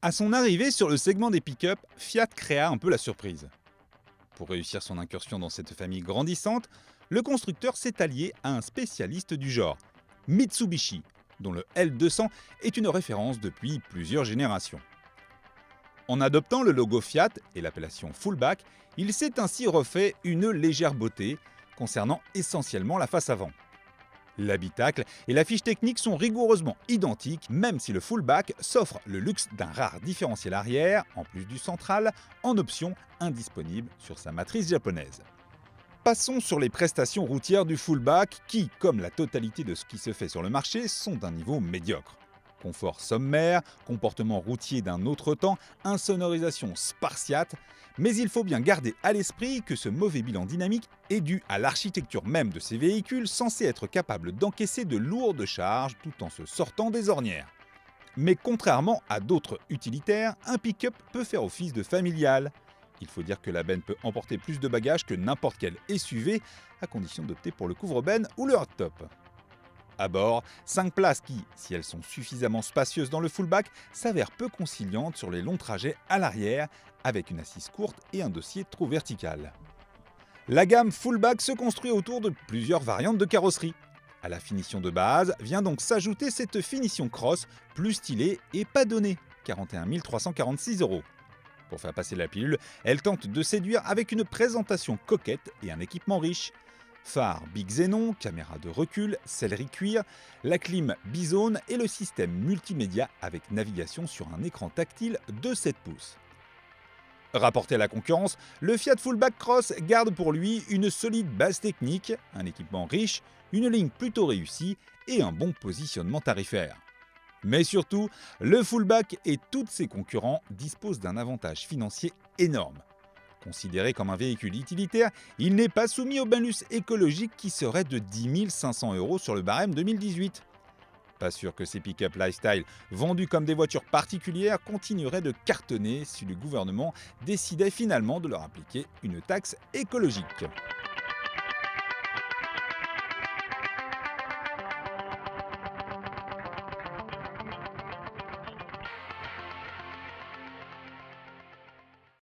À son arrivée sur le segment des pick-up, Fiat créa un peu la surprise. Pour réussir son incursion dans cette famille grandissante, le constructeur s'est allié à un spécialiste du genre, Mitsubishi, dont le L200 est une référence depuis plusieurs générations. En adoptant le logo Fiat et l'appellation Fullback, il s'est ainsi refait une légère beauté concernant essentiellement la face avant. L'habitacle et la fiche technique sont rigoureusement identiques, même si le Fullback s'offre le luxe d'un rare différentiel arrière, en plus du central, en option indisponible sur sa matrice japonaise. Passons sur les prestations routières du Fullback qui, comme la totalité de ce qui se fait sur le marché, sont d'un niveau médiocre. Confort sommaire, comportement routier d'un autre temps, insonorisation spartiate, mais il faut bien garder à l'esprit que ce mauvais bilan dynamique est dû à l'architecture même de ces véhicules censés être capables d'encaisser de lourdes charges tout en se sortant des ornières. Mais contrairement à d'autres utilitaires, un pick-up peut faire office de familial. Il faut dire que la benne peut emporter plus de bagages que n'importe quel SUV, à condition d'opter pour le couvre-benne ou le hardtop. À bord, 5 places qui, si elles sont suffisamment spacieuses dans le Fullback, s'avèrent peu conciliantes sur les longs trajets à l'arrière, avec une assise courte et un dossier trop vertical. La gamme Fullback se construit autour de plusieurs variantes de carrosserie. À la finition de base vient donc s'ajouter cette finition cross plus stylée et pas donnée, 41 346 €. Pour faire passer la pilule, elle tente de séduire avec une présentation coquette et un équipement riche. Phare Big Xenon, caméra de recul, sellerie cuir, la clim bizone et le système multimédia avec navigation sur un écran tactile de 7 pouces. Rapporté à la concurrence, le Fiat Fullback Cross garde pour lui une solide base technique, un équipement riche, une ligne plutôt réussie et un bon positionnement tarifaire. Mais surtout, le Fullback et tous ses concurrents disposent d'un avantage financier énorme. Considéré comme un véhicule utilitaire, il n'est pas soumis au bonus écologique qui serait de 10 500 € sur le barème 2018. Pas sûr que ces pick-up lifestyle, vendus comme des voitures particulières, continueraient de cartonner si le gouvernement décidait finalement de leur appliquer une taxe écologique.